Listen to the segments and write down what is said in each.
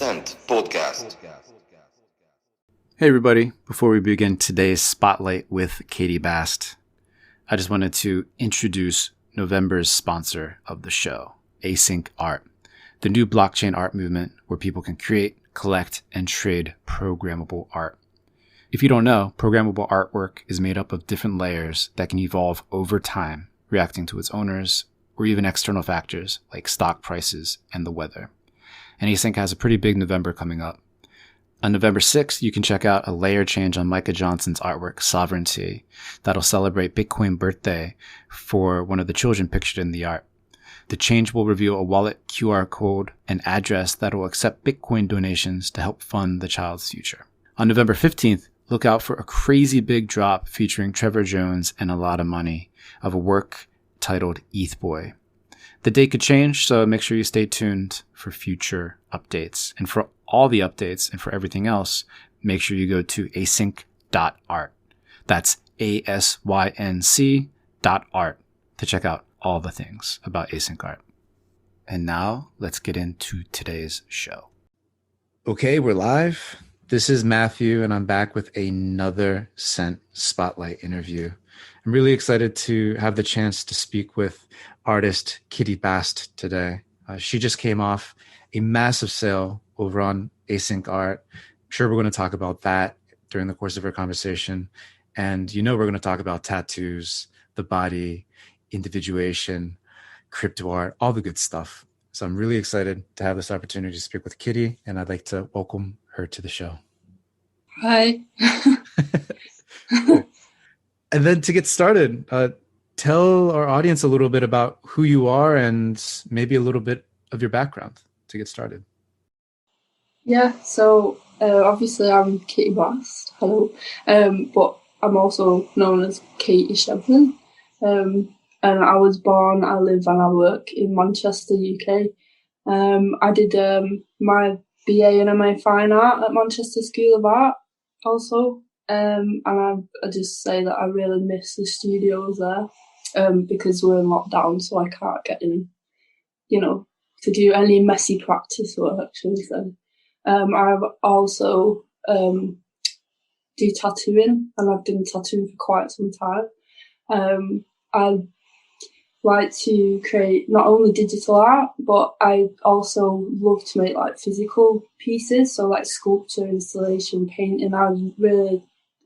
Percent Podcast. Hey everybody, before we begin today's spotlight with Kitty Bast, I just wanted to introduce November's sponsor of the show, Async Art, the new blockchain art movement where people can create, collect, and trade programmable art. If you don't know, programmable artwork is made up of different layers that can evolve over time, reacting to its owners or even external factors like stock prices and the weather. And Async has a pretty big November coming up. On November 6th, you can check out a layer change on Micah Johnson's artwork, Sovereignty, that'll celebrate Bitcoin birthday for one of the children pictured in the art. The change will reveal a wallet QR code and address that will accept Bitcoin donations to help fund the child's future. On November 15th, look out for a crazy big drop featuring Trevor Jones and a lot of money of a work titled ETH Boy. The date could change, so make sure you stay tuned for future updates. And for all the updates and for everything else, make sure you go to async.art. That's ASYNC.art to check out all the things about async art. And now let's get into today's show. Okay, we're live. This is Matthew, and I'm back with another Scent Spotlight interview. I'm really excited to have the chance to speak with artist Kitty Bast today. She just came off a massive sale over on Async Art. I'm sure we're going to talk about that during the course of our conversation. And we're going to talk about tattoos, the body, individuation, cryptoart, all the good stuff. So I'm really excited to have this opportunity to speak with Kitty, and I'd like to welcome her to the show. Hi. Cool. And then to get started, tell our audience a little bit about who you are and maybe a little bit of your background to get started. Yeah, so obviously I'm Kitty Bast, hello, but I'm also known as Katie Shevlin. And I was born, I live and I work in Manchester, UK. I did my BA and MA Fine Art at Manchester School of Art also. And I just say that I really miss the studios there because we're in lockdown, so I can't get in, to do any messy practice work, shall we say. I also do tattooing, and I've done tattooing for quite some time. I like to create not only digital art, but I also love to make like physical pieces, so like sculpture, installation, painting.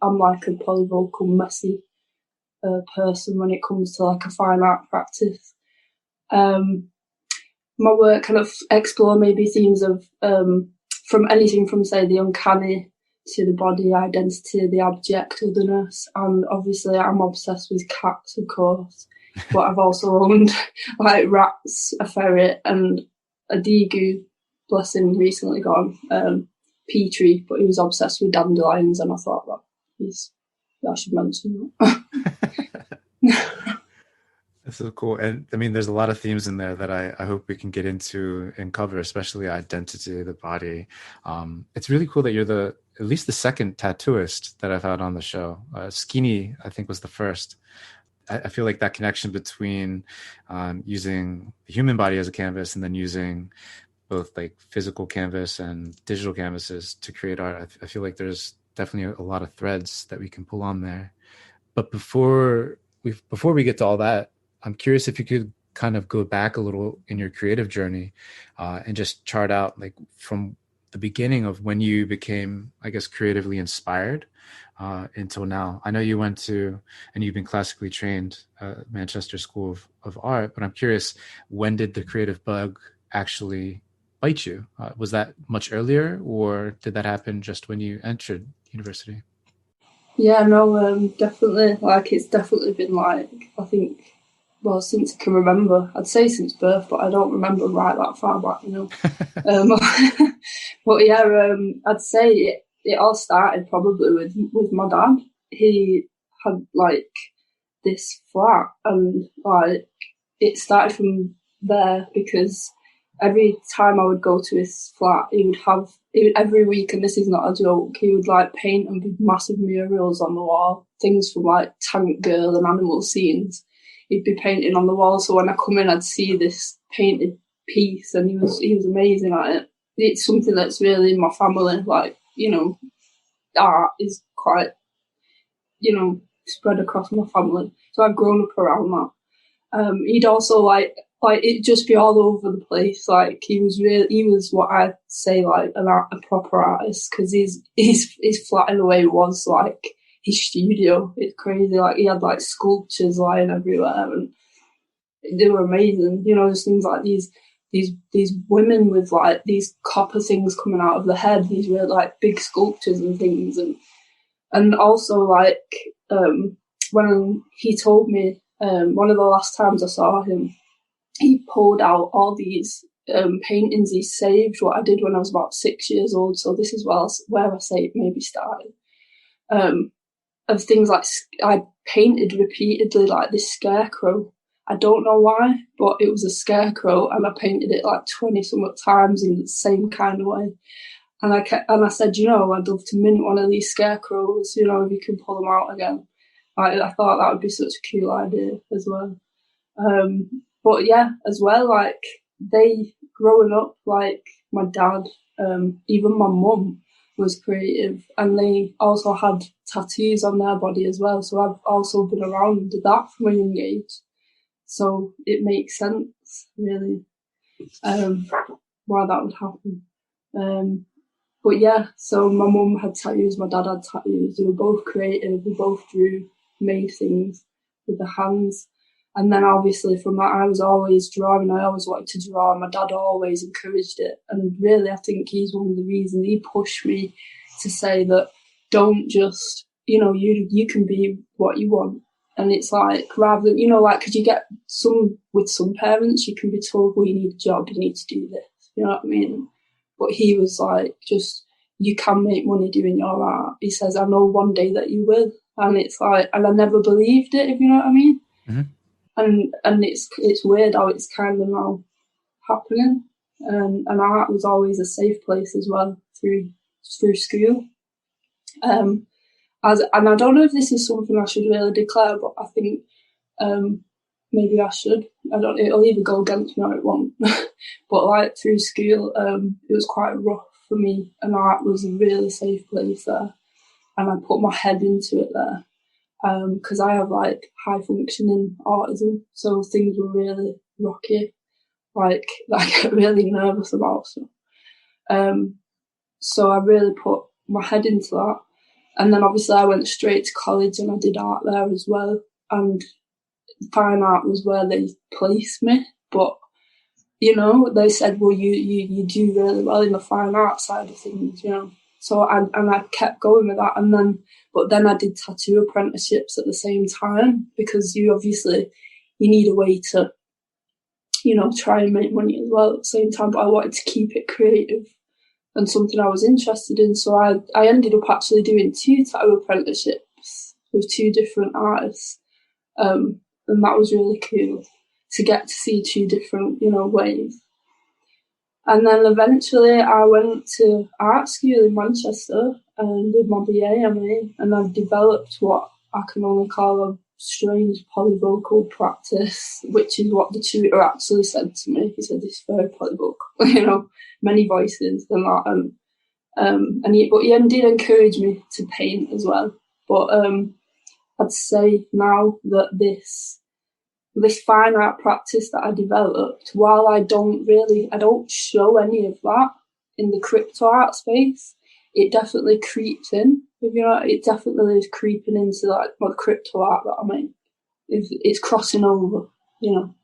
I'm like a polyvocal, messy person when it comes to like a fine art practice. My work kind of explore maybe themes of from anything from say the uncanny to the body identity, the abject otherness, and obviously I'm obsessed with cats, of course. But I've also owned like rats, a ferret, and a degu, bless him, recently gone, Petrie, but he was obsessed with dandelions, and I thought that I should mention that. That's so cool. And I mean, there's a lot of themes in there that I hope we can get into and cover, especially identity, the body. It's really cool that you're at least the second tattooist that I've had on the show. Skinny, I think, was the first. I feel like that connection between using the human body as a canvas and then using both like physical canvas and digital canvases to create art. I feel like there's definitely a lot of threads that we can pull on there. But before we get to all that, I'm curious if you could kind of go back a little in your creative journey and just chart out like from the beginning of when you became, I guess, creatively inspired until now. I know you went to, and you've been classically trained Manchester School of Art, but I'm curious, when did the creative bug actually bite you? Was that much earlier, or did that happen just when you entered university? Yeah, no, definitely. Like, it's definitely been like, I think, well, since I can remember. I'd say since birth, but I don't remember right that far back, But yeah, I'd say it all started probably with my dad. He had like this flat, and like it started from there because every time I would go to his flat, he would every week, and this is not a joke, he would like paint and big massive murals on the wall, things from like Tank Girl and animal scenes. He'd be painting on the wall, so when I come in, I'd see this painted piece, and he was amazing at it. it's something that's really in my family. Like, you know, art is quite, you know, spread across my family. So I've grown up around that. He'd also like it just be all over the place. Like he was what I'd say like a proper artist, because his flat in a way was like his studio. It's crazy. Like he had like sculptures lying everywhere, and they were amazing. You know, there's things like these women with like these copper things coming out of the head. These were like big sculptures and things, and also like when he told me one of the last times I saw him, he pulled out all these paintings he saved, what I did when I was about 6 years old. So this is where I say it maybe started. Of things like I painted repeatedly like this scarecrow. I don't know why, but it was a scarecrow, and I painted it like 20 some times in the same kind of way. And I said, you know, I'd love to mint one of these scarecrows, you know, if you can pull them out again. I thought that would be such a cool idea as well. But yeah, as well, like they growing up, like my dad, even my mum was creative, and they also had tattoos on their body as well. So I've also been around that from a young age. So it makes sense, really, why that would happen. But yeah, so my mum had tattoos, my dad had tattoos. They were both creative. We both made things with the hands. And then obviously from that, I was always drawing. I always wanted to draw. My dad always encouraged it. And really, I think he's one of the reasons he pushed me to say that don't just, you know, you can be what you want. And it's like, rather than, you know, like, because you get with some parents, you can be told, well, you need a job, you need to do this. You know what I mean? But he was like, just, you can make money doing your art. He says, I know one day that you will. And it's like, and I never believed it, if you know what I mean? Mm-hmm. And it's weird how it's kind of now happening. And art was always a safe place as well through school. And I don't know if this is something I should really declare, but I think maybe I should. It'll either go against me or it won't. But like through school, it was quite rough for me, and art was a really safe place there. And I put my head into it there. Because I have like high functioning autism, so things were really rocky. Like I get really nervous about stuff. So I really put my head into that. And then obviously I went straight to college and I did art there as well. And fine art was where they placed me. But, you know, they said, well, you do really well in the fine art side of things, you know. So I kept going with that. But then I did tattoo apprenticeships at the same time, because you need a way to, you know, try and make money as well at the same time. But I wanted to keep it creative and something I was interested in. So I ended up actually doing 2 tattoo apprenticeships with 2 different artists. And that was really cool to get to see 2 different, you know, ways. And then eventually I went to art school in Manchester and did my BA, MA, and I've developed what I can only call a strange polyvocal practice, which is what the tutor actually said to me. He said, this is very polyvocal, you know, many voices and that. But he did encourage me to paint as well. But I'd say now that this fine art practice that I developed, while I don't show any of that in the cryptoart space, it definitely creeps in. If you know, it definitely is creeping into like what cryptoart that I make. It's crossing over, you know.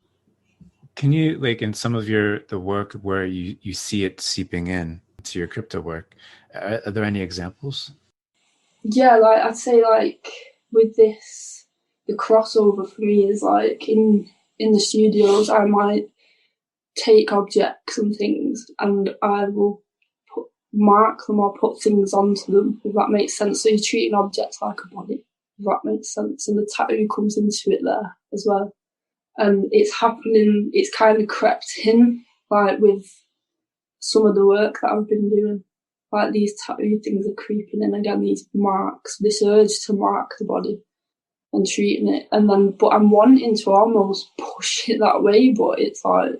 Can you, like, in some of the work where you see it seeping in to your crypto work, are there any examples? Yeah, like I'd say, like with this, the crossover for me is like in the studios, I might take objects and things and I will mark them or put things onto them, if that makes sense. So you're treating objects like a body, if that makes sense. And the tattoo comes into it there as well. And it's happening, it's kind of crept in, like with some of the work that I've been doing. Like these tattoo things are creeping in again, these marks, this urge to mark the body and treating it. And then, but I'm wanting to almost push it that way, but it's like,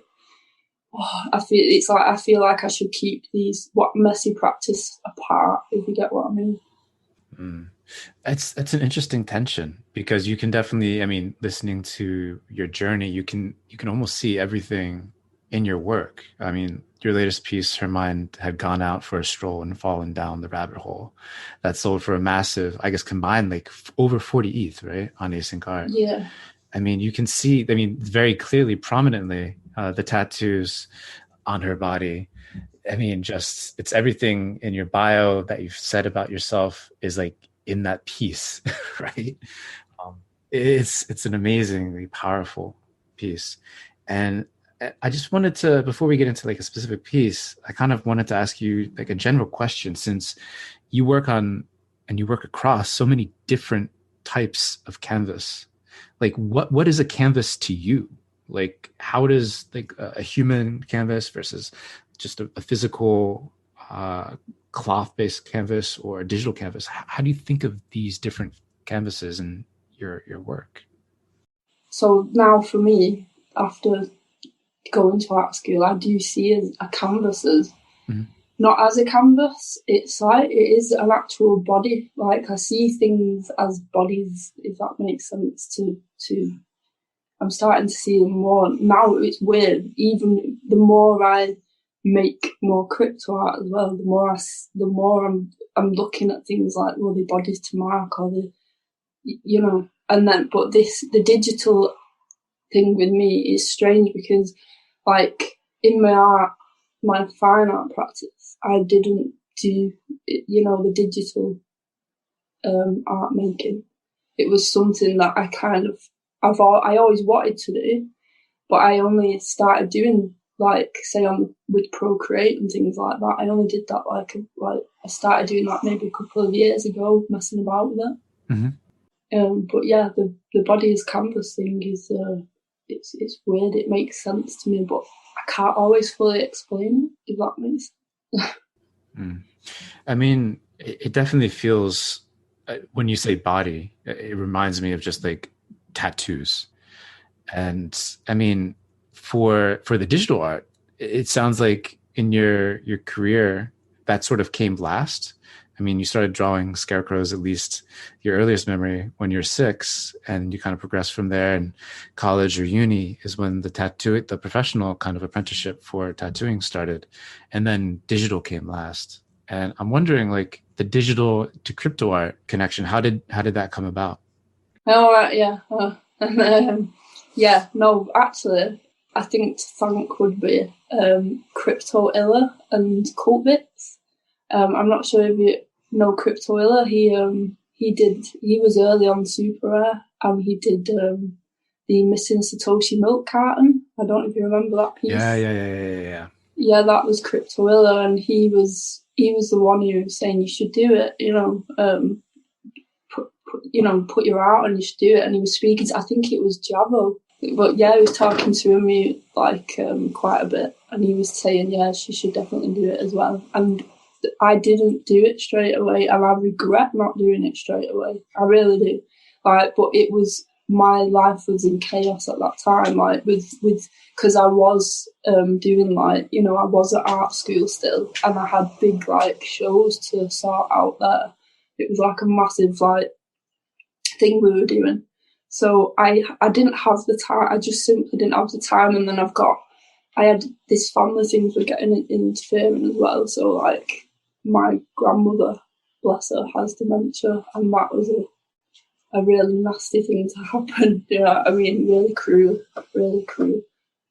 I feel like I should keep these what messy practice apart, if you get what I mean. Mm. It's an interesting tension because you can definitely, I mean, listening to your journey, you can almost see everything in your work. I mean, your latest piece, her mind had gone out for a stroll and fallen down the rabbit hole. That sold for a massive, I guess, combined like over 40 ETH, right, on async art. Yeah. I mean, you can see, I mean, very clearly, prominently, the tattoos on her body. I mean, just it's everything in your bio that you've said about yourself is like in that piece, right? It's an amazingly powerful piece, and I just wanted to, before we get into like a specific piece, I kind of wanted to ask you like a general question, since you work on and you work across so many different types of canvas. Like, what is a canvas to you? Like, how does like a human canvas versus just a physical cloth-based canvas or a digital canvas? How do you think of these different canvases in your work? So now for me, after going to art school, I do see a canvas as Mhm. not as a canvas. It's like it is an actual body. Like I see things as bodies, if that makes sense. To I'm starting to see them more now. It's weird. Even the more I make more crypto art as well, the more I'm looking at things like, well, the bodies to mark or and then but the digital thing with me is strange because like in my fine art practice, I didn't do the digital art making. It was something that I always wanted to do, but I only started doing like say on with Procreate and things like that. I only did that like I started doing that maybe a couple of years ago, messing about with it. Mm-hmm. But yeah, the body as canvas thing is it's weird. It makes sense to me, but I can't always fully explain it, if that makes sense. Mm. I mean, it definitely feels, when you say body, it reminds me of just like tattoos. And I mean, for the digital art, it sounds like in your career that sort of came last. I mean, you started drawing scarecrows, at least your earliest memory, when you're 6, and you kind of progressed from there. And college or uni is when the professional kind of apprenticeship for tattooing started, and then digital came last. And I'm wondering, like, the digital to crypto art connection, how did that come about? All right, yeah, yeah. No, actually, I think to thank would be Crypto Illa and Cult Bits. I'm not sure if you know Crypto Illa. He was early on Super Rare and he did the Missing Satoshi Milk Carton. I don't know if you remember that Yeah, piece. yeah, yeah, yeah, yeah. Yeah, that was Crypto Illa, and he was the one who was saying you should do it. Put your art on, you should do it. And he was speaking to, I think it was Javo. But yeah, he was talking to me like quite a bit, and he was saying, yeah, she should definitely do it as well. And I didn't do it straight away, and I regret not doing it straight away. I really do. But it was my life was in chaos at that time. Like with because I was doing I was at art school still, and I had big like shows to sort out there. It was like a massive thing we were doing. So I didn't have the time. I just simply didn't have the time. And then I had this family things were getting interfering as well. So like my grandmother, bless her, has dementia, and that was a really nasty thing to happen. You know what I mean? Really cruel, really cruel.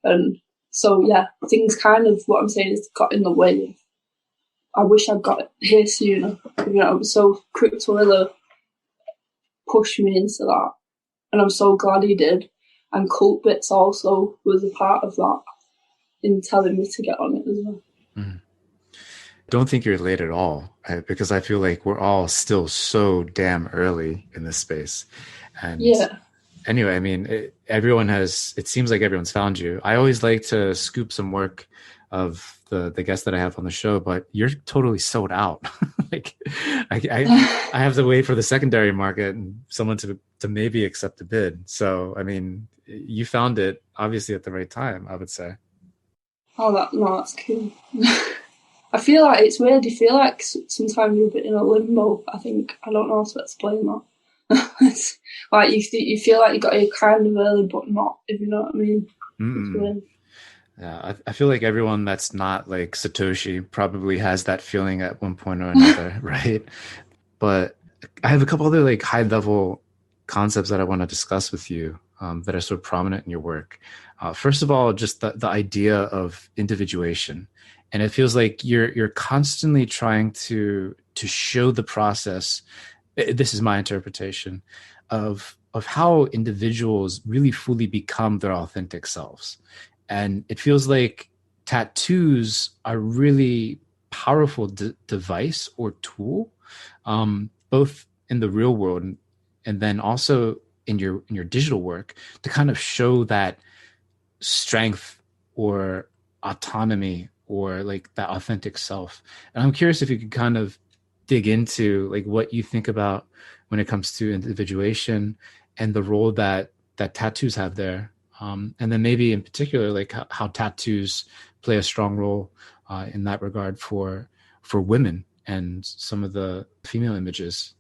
And so yeah, things kind of what I'm saying is got in the way. I wish I'd got it here sooner. So Cryptoilla pushed me into that, and I'm so glad he did. And Cult Bits also was a part of that in telling me to get on it as well. Mm. Don't think you're late at all, because I feel like we're all still so damn early in this space. And Yeah. anyway, I mean, it seems like everyone's found you. I always like to scoop some work of the guests that I have on the show, but you're totally sold out. Like, I have to wait for the secondary market and someone to maybe accept a bid. So, I mean, you found it obviously at the right time, I would say. Oh, that's cool. I feel like it's weird. You feel like sometimes you're a bit in a limbo. I think I don't know how to explain that. It's like you feel like you got here kind of early, but not. If you know what I mean. It's weird. Yeah, I feel like everyone that's not like Satoshi probably has that feeling at one point or another, right? But I have a couple other like high level concepts that I want to discuss with you that are so prominent in your work. First of all, just the idea of individuation, and it feels like you're constantly trying to show the process. This is my interpretation of how individuals really fully become their authentic selves, and it feels like tattoos are really powerful device or tool, both in the real world and then also in your digital work, to kind of show that strength or autonomy or like that authentic self. And I'm curious if you could kind of dig into like what you think about when it comes to individuation and the role that tattoos have there. And then maybe in particular, like how tattoos play a strong role in that regard for women and some of the female images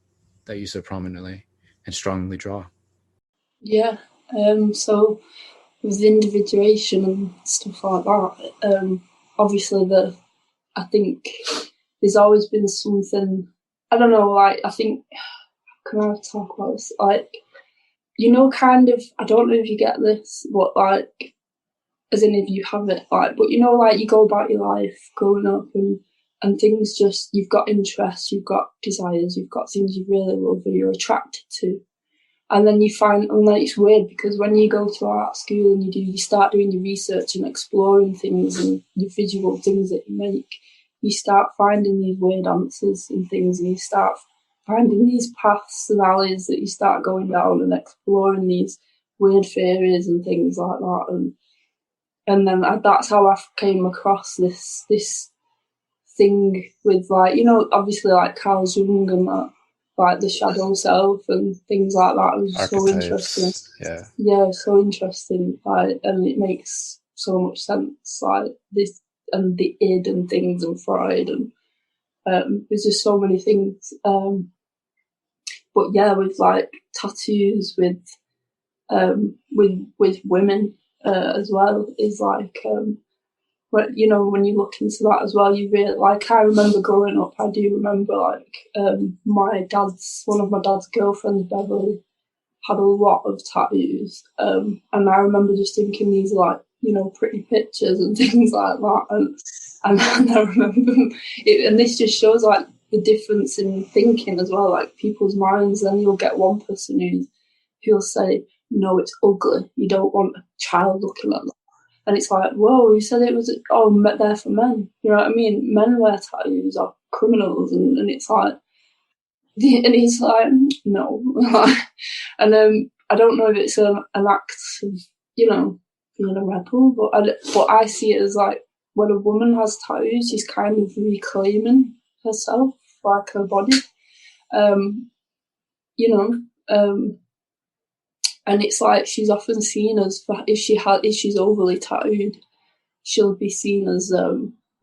that you so prominently and strongly draw. Yeah. So with individuation and stuff like that, obviously I think there's always been something. I don't know. Like I think, can I talk about this? Like kind of. I don't know if you get this, but like, as in if you have it, like, but like you go about your life growing up and things just you've got interests, you've got desires, you've got things you really love and you're attracted to. And then and then it's weird because when you go to art school and you start doing your research and exploring things and your visual things that you make, you start finding these weird answers and things, and you start finding these paths and alleys that you start going down and exploring these weird theories and things like that. And then that's how I came across this thing with like obviously like Carl Jung and that, like the shadow self and things like that. It was so interesting. Archetypes. Yeah. Yeah, so interesting. Like, and it makes so much sense. Like this and the id and things and Freud and there's just so many things. But yeah, with like tattoos with women as well is like but when you look into that as well, you really like. I remember growing up. I do remember like one of my dad's girlfriends, Beverly, had a lot of tattoos, and I remember just thinking these are like pretty pictures and things like that, and I remember it, and this just shows like the difference in thinking as well, like people's minds. Then you'll get one person who'll say, "No, it's ugly. You don't want a child looking at that." And it's like, whoa, you said it was there for men. You know what I mean? Men wear tattoos are criminals, and it's like, and he's like, no. And I don't know if it's an act of being a rebel, but I see it as like when a woman has tattoos, she's kind of reclaiming herself, like her body. Um, you know, and it's like she's often seen as if she's overly tattooed, she'll be seen as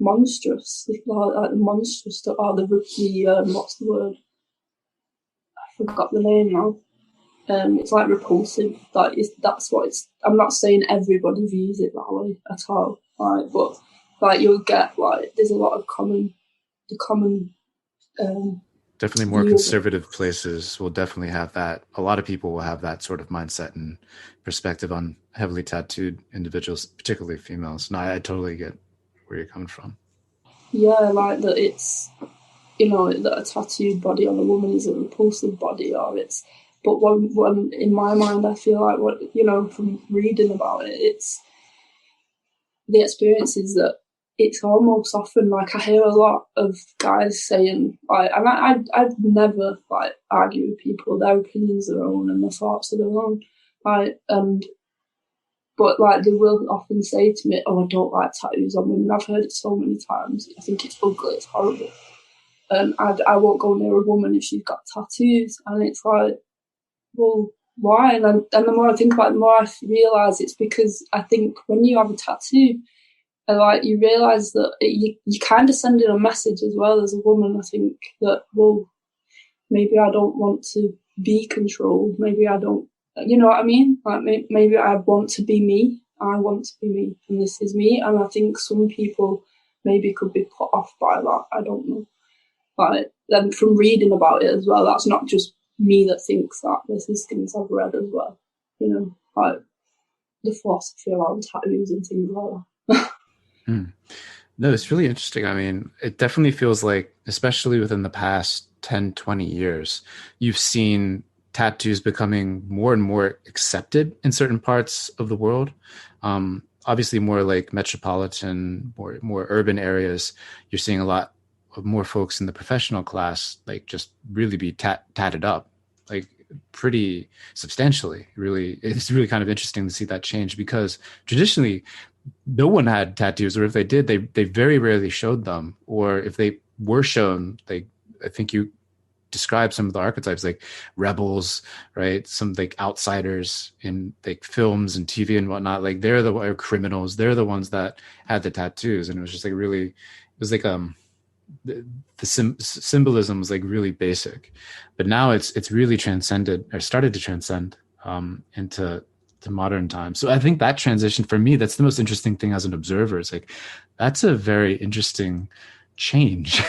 monstrous, like the monstrous, or the what's the word? I forgot the name now. It's like repulsive. Like that's what it's. I'm not saying everybody views it that way at all, right? But like you'll get like there's a lot of the common. Definitely more conservative places will definitely have that. A lot of people will have that sort of mindset and perspective on heavily tattooed individuals, particularly females. No, I totally get where you're coming from. Yeah, like that it's that a tattooed body on a woman is a repulsive body, or it's. But when in my mind, I feel like from reading about it, it's the experience is that it's almost often like I hear a lot of guys saying like, and I'd never like argue with people. Their opinions are their own and their thoughts are their own. Like but like they will often say to me, "Oh, I don't like tattoos on women." I've heard it so many times. I think it's ugly. It's horrible. And I won't go near a woman if she's got tattoos. And it's like, well, why? And the more I think about it, the more I realise it's because I think when you have a tattoo, And like you realise that you kind of sending a message as well as a woman. I think that, well, maybe I don't want to be controlled. Maybe I don't, you know what I mean? Like maybe I want to be me. I want to be me, and this is me. And I think some people maybe could be put off by that. I don't know. But then from reading about it as well, that's not just me that thinks that. This is things I've read as well. You know, like the philosophy around tattoos and things like that. No, it's really interesting. I mean, it definitely feels like, especially within the past 10, 20 years, you've seen tattoos becoming more and more accepted in certain parts of the world. Obviously, more like metropolitan, more urban areas, you're seeing a lot of more folks in the professional class, like just really be tatted up, like pretty substantially. Really, it's really kind of interesting to see that change because traditionally, no one had tattoos, or if they did, they very rarely showed them, or if they were shown, like I think you describe some of the archetypes like rebels, right? Some like outsiders in like films and TV and whatnot. Like they're the or criminals. They're the ones that had the tattoos, and it was just like really, it was like the symbolism was like really basic, but now it's really transcended or started to transcend into to modern times. So I think that transition for me, that's the most interesting thing as an observer. Is like that's a very interesting change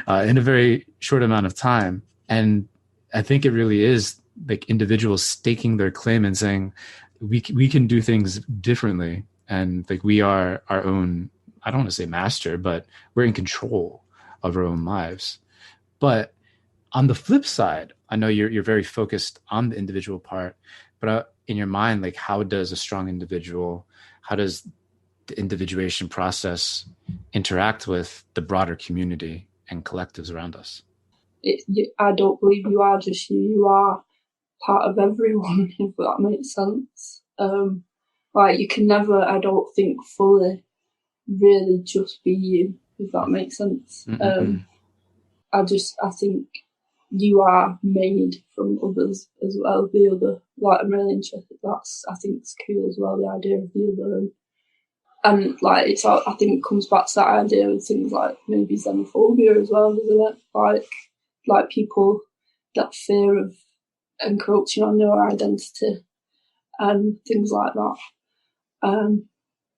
in a very short amount of time. And I think it really is like individuals staking their claim and saying we can do things differently, and like we are our own. I don't want to say master, but we're in control of our own lives. But on the flip side, I know you're very focused on the individual part, but in your mind, like how does a strong individual, how does the individuation process interact with the broader community and collectives around us? I don't believe you are just you. You are part of everyone, if that makes sense. Like you can never, I don't think, fully really just be you, if that makes sense. I think you are made from others as well. The other, like I'm really interested. I think it's cool as well. The idea of the other, and like I think it comes back to that idea of things like maybe xenophobia as well, isn't it? Like people, that fear of encroaching on your identity and things like that.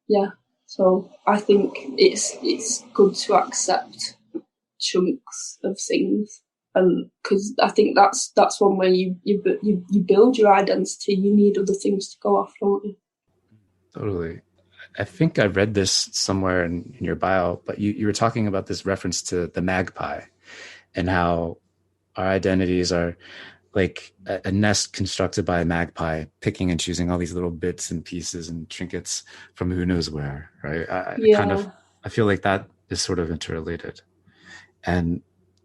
Yeah. So I think it's good to accept chunks of things, and because I think that's one way you build your identity. You need other things to go off, don't you? Totally. I think I read this somewhere in your bio, but you were talking about this reference to the magpie and how our identities are like a nest constructed by a magpie, picking and choosing all these little bits and pieces and trinkets from who knows where, right? I feel like that is sort of interrelated. And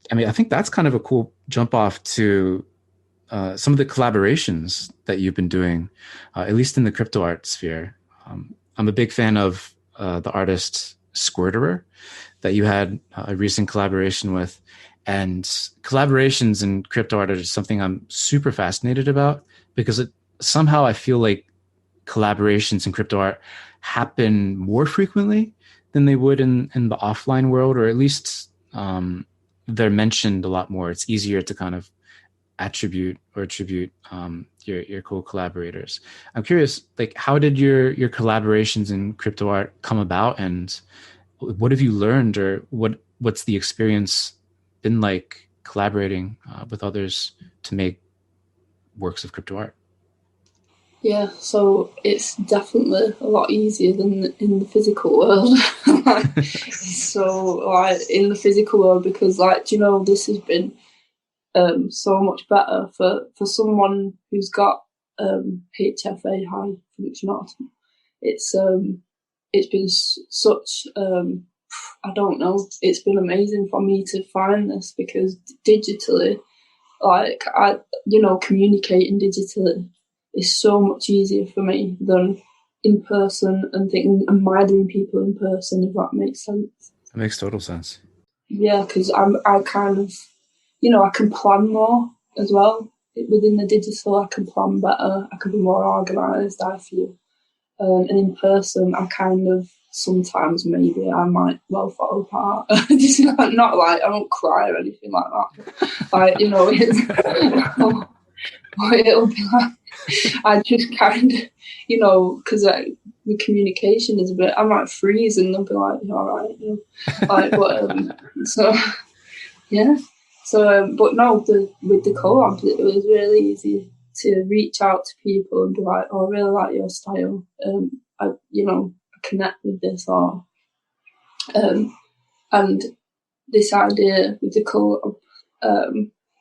I mean, I think that's kind of a cool jump off to some of the collaborations that you've been doing, at least in the crypto art sphere. I'm a big fan of the artist Squirterer that you had a recent collaboration with. And collaborations in crypto art is something I'm super fascinated about because somehow I feel like collaborations in crypto art happen more frequently than they would in the offline world, or at least they're mentioned a lot more. It's easier to kind of attribute your co-collaborators. I'm curious, like, how did your collaborations in crypto art come about, and what have you learned, or what's the experience been like collaborating with others to make works of crypto art? Yeah, so it's definitely a lot easier than in the physical world. So, like in the physical world, because like this has been so much better for someone who's got HFA, high functionality. It's been such I don't know. It's been amazing for me to find this because digitally, like communicating digitally is so much easier for me than in person and admiring people in person, if that makes sense. That makes total sense. Yeah, because I kind of, I can plan more as well. Within the digital, I can plan better. I can be more organised, I feel. And in person, I kind of sometimes maybe I might well fall apart. Just not like I don't cry or anything like that. Like, you know, it's, it'll be like I just kind of, you know, because the communication is a bit. I might freeze and they'll be like, "All right," you know, like, but so yeah. So, but no, with the co-op, it was really easy to reach out to people and be like, "Oh, I really like your style. I, you know, I connect with this," or and this idea with the co-op,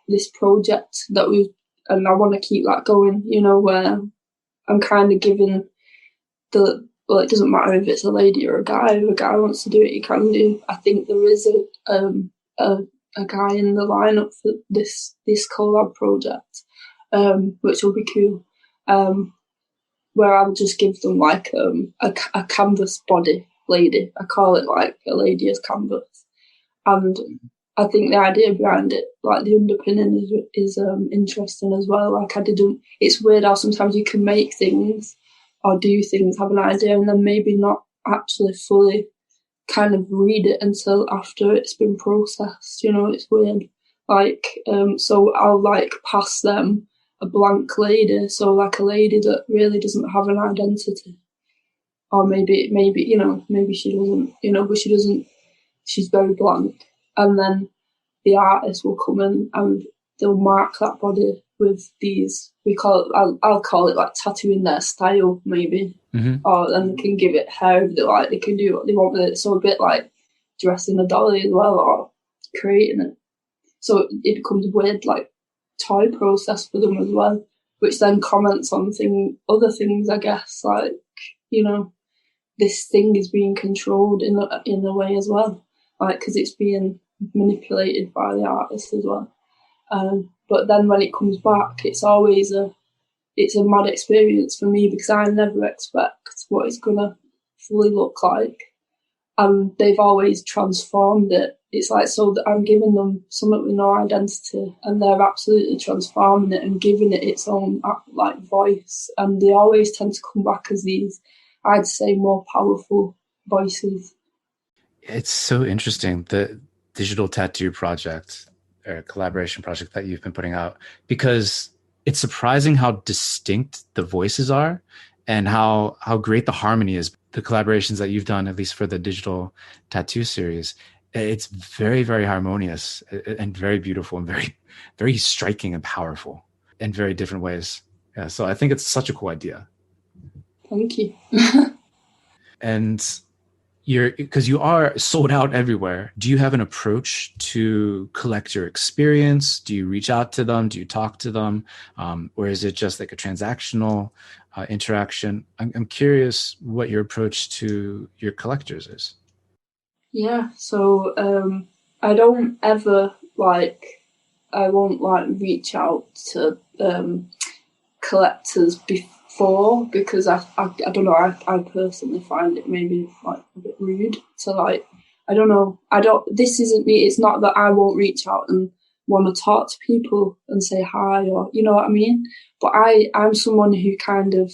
this project that we, and I want to keep that going. You know, where I'm kind of giving well, it doesn't matter if it's a lady or a guy. If a guy wants to do it, he can do. I think there is a guy in the lineup for this collab project, which will be cool. Where I'll just give them like a canvas body lady. I call it like a lady as canvas, and I think the idea behind it, like the underpinning, is interesting as well. Like it's weird how sometimes you can make things or do things, have an idea, and then maybe not actually fully kind of read it until after it's been processed. You know, it's weird. Like, so I'll like pass them a blank lady, so like a lady that really doesn't have an identity, or maybe you know, maybe she doesn't, you know, but she doesn't. She's very blank, and then the artist will come in and they'll mark that body with these. I'll call it like tattooing their style, maybe, or then they can give it hair if they like. They can do what they want with it. So a bit like dressing a dolly as well, or creating it. So it becomes a weird like toy process for them as well, which then comments on other things, I guess, like, you know, this thing is being controlled in a way as well, like, because it's being manipulated by the artist as well. But then when it comes back, it's always a mad experience for me, because I never expect what it's gonna fully look like, and they've always transformed it. It's like, so that I'm giving them something with no identity, and they're absolutely transforming it and giving it its own like voice. And they always tend to come back as these, I'd say, more powerful voices. It's so interesting, the digital tattoo project or collaboration project that you've been putting out, because it's surprising how distinct the voices are and how great the harmony is. The collaborations that you've done, at least for the digital tattoo series, it's very, very harmonious and very beautiful and very, very striking and powerful in very different ways. Yeah, so I think it's such a cool idea. Thank you. And because you are sold out everywhere, do you have an approach to collect your experience? Do you reach out to them? Do you talk to them? Or is it just like a transactional interaction? I'm curious what your approach to your collectors is. Yeah, so I don't ever I won't like reach out to collectors before, because I don't know, I personally find it maybe like a bit rude to like, I don't know, this isn't me. It's not that I won't reach out and want to talk to people and say hi, or you know what I mean, but I'm someone who kind of,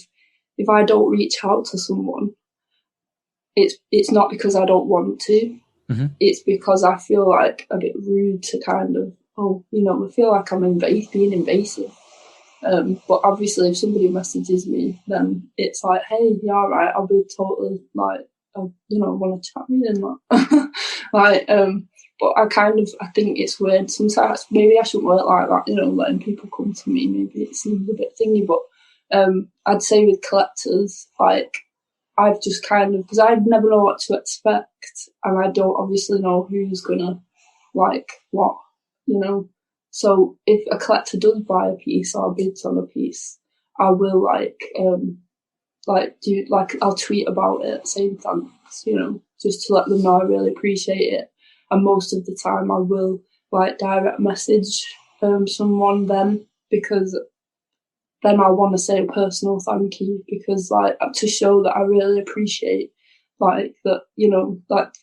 if I don't reach out to someone, it's not because I don't want to. It's because I feel like a bit rude to kind of, I feel like I'm being invasive. But obviously, if somebody messages me, then it's like, hey, yeah, all right, I'll be totally like, want to chat with you and that. Like, but I think it's weird. Sometimes maybe I shouldn't work like that, letting people come to me. Maybe it seems a bit thingy, but I'd say with collectors, like, I've just kind of, because I never know what to expect, and I don't obviously know who's gonna like what, So if a collector does buy a piece or bids on a piece, I will I'll tweet about it saying thanks, just to let them know I really appreciate it. And most of the time I will like direct message someone then, because then I want to say a personal thank you, because like to show that I really appreciate like that,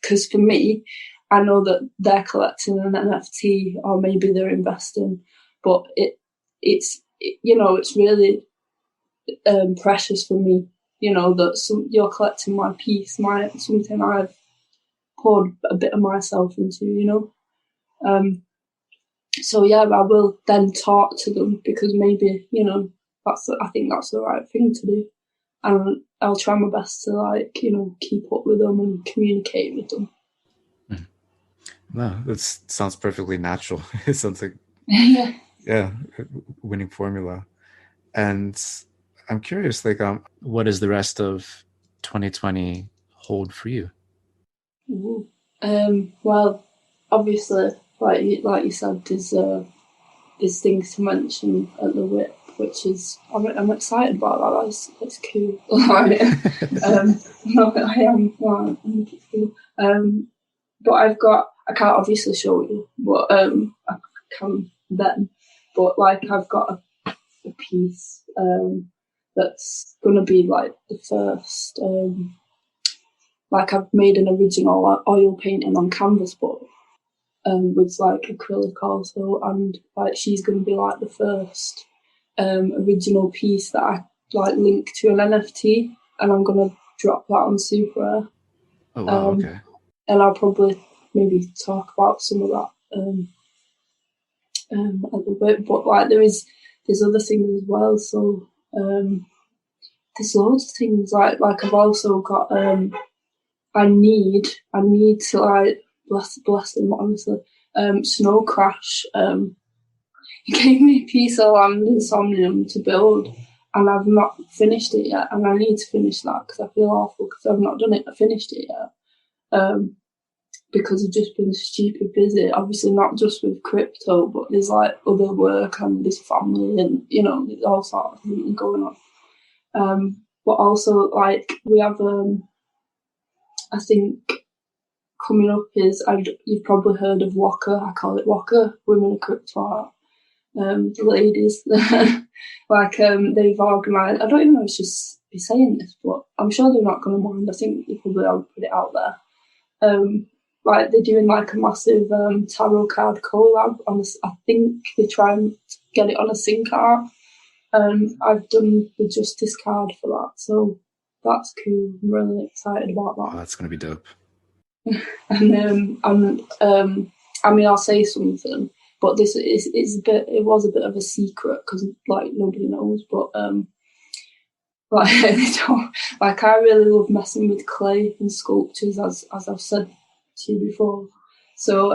because for me, I know that they're collecting an NFT or maybe they're investing, but it's really precious for me that you're collecting my piece, something I've poured a bit of myself into. So yeah, I will then talk to them because maybe I think that's the right thing to do, and I'll try my best to keep up with them and communicate with them. No, that sounds perfectly natural. It sounds like Yeah. yeah, winning formula. And I'm curious, like, what does the rest of 2020 hold for you? Well, obviously, like you said, there's things to mention at the whip, which is I'm excited about that. That's cool. No, I am. No, I think it's cool. But I can't obviously show you, but I can then. But I've got a piece that's gonna be like the first. I've made an original oil painting on canvas, but with acrylic also, and she's gonna be the first original piece that I link to an NFT, and I'm gonna drop that on Super Rare. Oh wow, okay. And I'll probably maybe talk about some of that a little bit, but there's other things as well. So there's loads of things. I've also got I need to bless them honestly. Snow Crash he gave me a piece of land in Somnium to build, and I've not finished it yet, and I need to finish that because I feel awful because I've not finished it yet. Because I've just been stupid busy, obviously not just with crypto, but there's other work and there's family and there's all sorts of things going on. But also we have I think coming up is you've probably heard of Waka. I call it Waka, Women of Cryptoart. The ladies, they've organised. I don't even know if I should be saying this, but I'm sure they're not going to mind. I think they probably will put it out there. They're doing a massive tarot card collab. I think they try and get it on a sync art. I've done the justice card for that, so that's cool. I'm really excited about that. Oh, that's gonna be dope. And I'll say something, but this is a bit. It was a bit of a secret because nobody knows. But I really love messing with clay and sculptures, as I've said to you before. So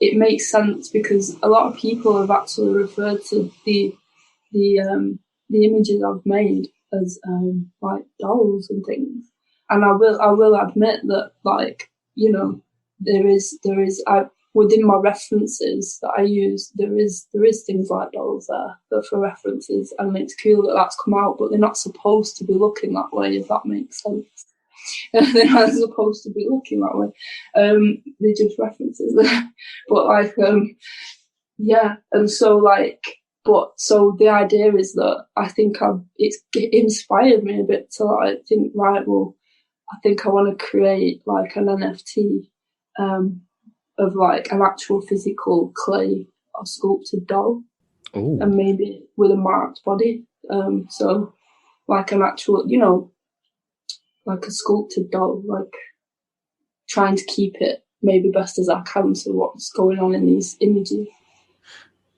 it makes sense because a lot of people have actually referred to the images I've made as dolls and things. And I will admit that there is within my references that I use there is things like dolls there that for references, and it's cool that that's come out, but they're not supposed to be looking that way, if that makes sense. They're not supposed to be looking that way. They're just references. But yeah, and so so the idea is that I think it's inspired me a bit to think, right, well, I think I want to create an NFT of an actual physical clay or sculpted doll. Ooh. And maybe with a marked body. So an actual, a sculpted doll, trying to keep it maybe best as I can to what's going on in these images.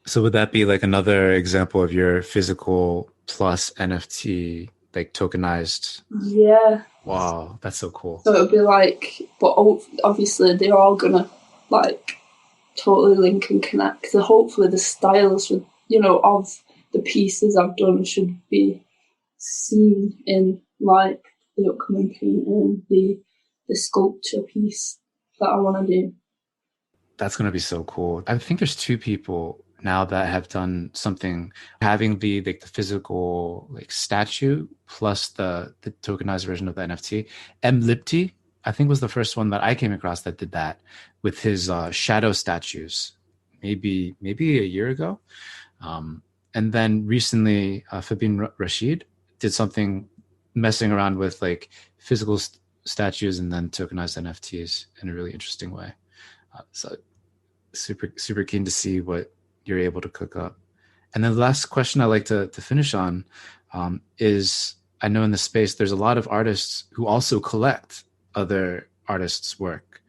So would that be another example of your physical plus NFT, tokenized? Yeah. Wow, that's so cool. So it'll be but obviously they're all gonna totally link and connect. So hopefully the styles of the pieces I've done should be seen in the upcoming painting, the sculpture piece that I want to do. That's going to be so cool. I think there's two people now that have done something having the physical statue plus the tokenized version of the NFT. Lipty, I think, was the first one that I came across that did that with his shadow statues, maybe a year ago. And then recently, Fabien Rashid did something messing around with physical statues and then tokenized NFTs in a really interesting way. So super keen to see what you're able to cook up. And then the last question I like to finish on is I know in the space there's a lot of artists who also collect other artists' work.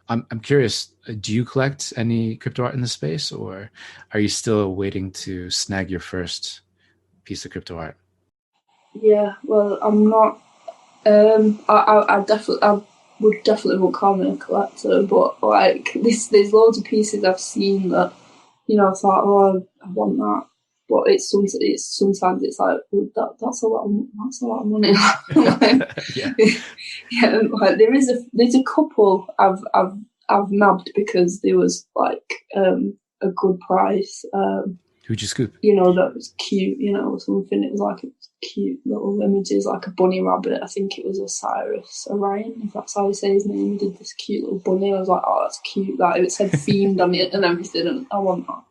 I'm curious, do you collect any crypto art in the space, or are you still waiting to snag your first piece of crypto art? Yeah, well, I'm not. I definitely, I would definitely won't call me a collector, but like there's loads of pieces I've seen that, I thought, oh, I want that, but sometimes it's like, well, that's a lot of money. Like, Yeah. yeah, like there's a couple I've nabbed because there was like a good price. Who'd you scoop? That was cute, something. It was cute little images, like a bunny rabbit. I think it was Orion, if that's how you say his name. He did this cute little bunny. I was like, oh, that's cute. Like, it said themed on it and everything, and I want that.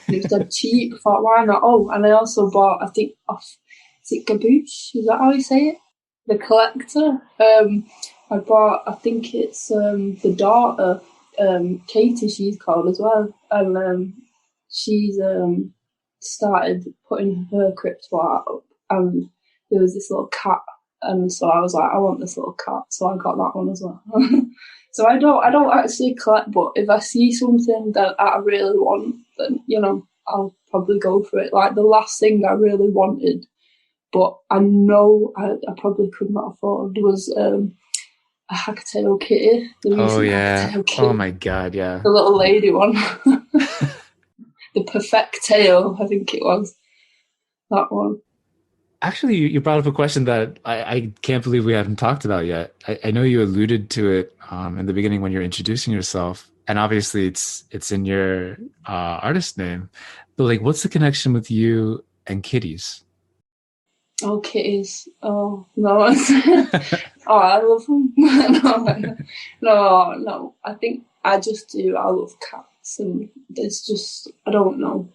And it was dead cheap. I thought, why not? Oh, and I also bought, I think, is it Gaboosh? Is that how you say it? The collector. I bought, I think it's the daughter, Katie, she's called as well. And she's started putting her crypto art up, and there was this little cat, and so I was like, I want this little cat, so I got that one as well. So I don't actually collect, but if I see something that I really want, then I'll probably go for it. Like the last thing I really wanted, but I know I probably could not afford, was a Hacktail Kitty, the Oh recent yeah. Hacktail Kitty, Oh my God. Yeah. the little lady one, the perfect tail, I think it was that one. Actually, you brought up a question that I can't believe we haven't talked about yet. I know you alluded to it in the beginning when you're introducing yourself, and obviously it's in your artist name. But like, what's the connection with you and kitties? Oh, kitties. Oh, no. Oh, I love them. No. I think I just do. I love cats, and it's just, I don't know.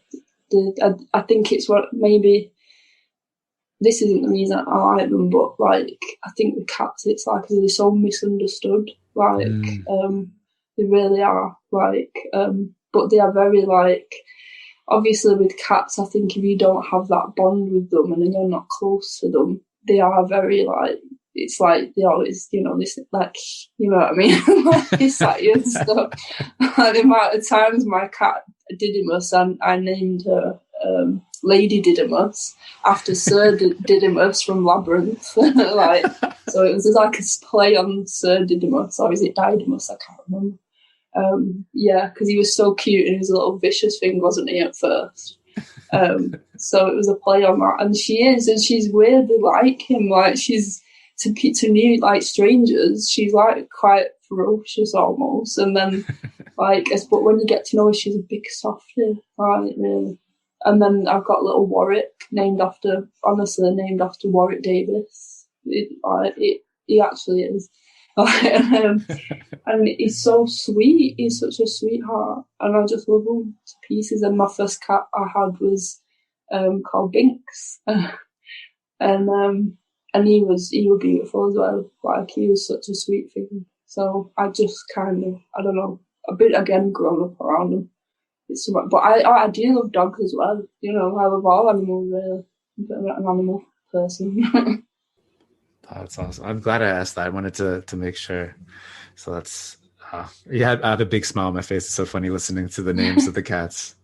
I think it's what, maybe this isn't the reason I like them, but like, I think the cats, it's like they're so misunderstood. Like, Mm. they really are. Like, but they are very like, obviously with cats, I think if you don't have that bond with them and then you're not close to them, they are very like, it's like they always, this, like, you know what I mean? Like, it's like and stuff. Like, the amount of times my cat Didymus, and I named her Lady Didymus after Sir Didymus from Labyrinth. Like, so it was like a play on Sir Didymus, or is it Didymus? I can't remember. Yeah, because he was so cute and he was a little vicious thing, wasn't he, at first? So it was a play on that, and she's weirdly like him. Like, she's to new, like, strangers, she's like quite ferocious almost, and then like, but when you get to know her, she's a big softie, like, really. And then I've got little Warwick, named after Warwick Davis. He actually is. And he's so sweet. He's such a sweetheart, and I just love him to pieces. And my first cat I had was called Binks, and he was beautiful as well. Like, he was such a sweet thing. So I just kind of, I don't know, a bit again grown up around him. It's so much, but I do love dogs as well. I love all animals really. I'm an animal person. That's awesome. I'm glad I asked that. I wanted to make sure. So that's yeah. I have a big smile on my face. It's so funny listening to the names of the cats.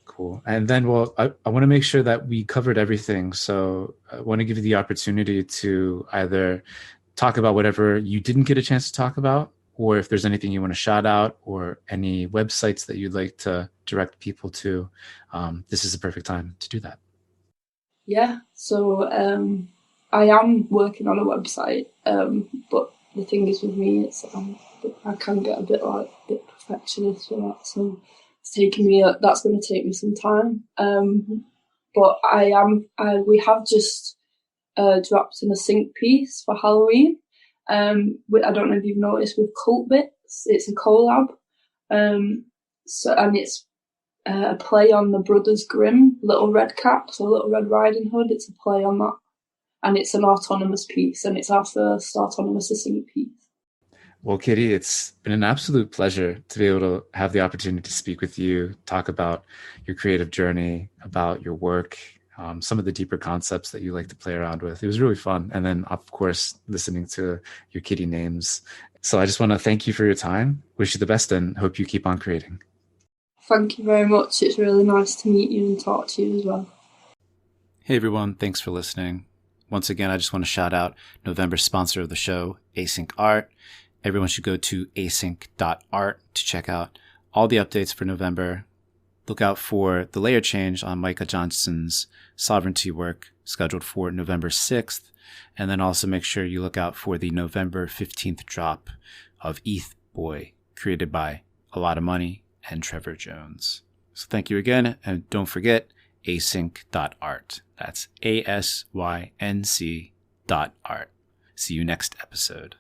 Cool. And then, well, I want to make sure that we covered everything. So I want to give you the opportunity to either talk about whatever you didn't get a chance to talk about, or if there's anything you want to shout out, or any websites that you'd like to direct people to. This is the perfect time to do that. Yeah. So I am working on a website, but the thing is with me, it's I can get a bit perfectionist for that. So that's going to take me some time. But we have just dropped in a sync piece for Halloween. I don't know if you've noticed, with Cult Bits. It's a collab. And it's a play on the Brothers Grimm, Little Red Cap, so Little Red Riding Hood. It's a play on that. And it's an autonomous piece, and it's our first autonomous sync piece. Well, Kitty, it's been an absolute pleasure to be able to have the opportunity to speak with you, talk about your creative journey, about your work. some of the deeper concepts that you like to play around with. It was really fun. And then, of course, listening to your kitty names. So I just want to thank you for your time, wish you the best, and hope you keep on creating. Thank you very much. It's really nice to meet you and talk to you as well. Hey everyone, thanks for listening. Once again, I just want to shout out November's sponsor of the show, Async Art. Everyone should go to async.art to check out all the updates for November. Look out for the layer change on Micah Johnson's sovereignty work scheduled for November 6th. And then also make sure you look out for the November 15th drop of ETH Boy, created by A Lot of Money and Trevor Jones. So thank you again. And don't forget async.art. That's ASYNC.art. See you next episode.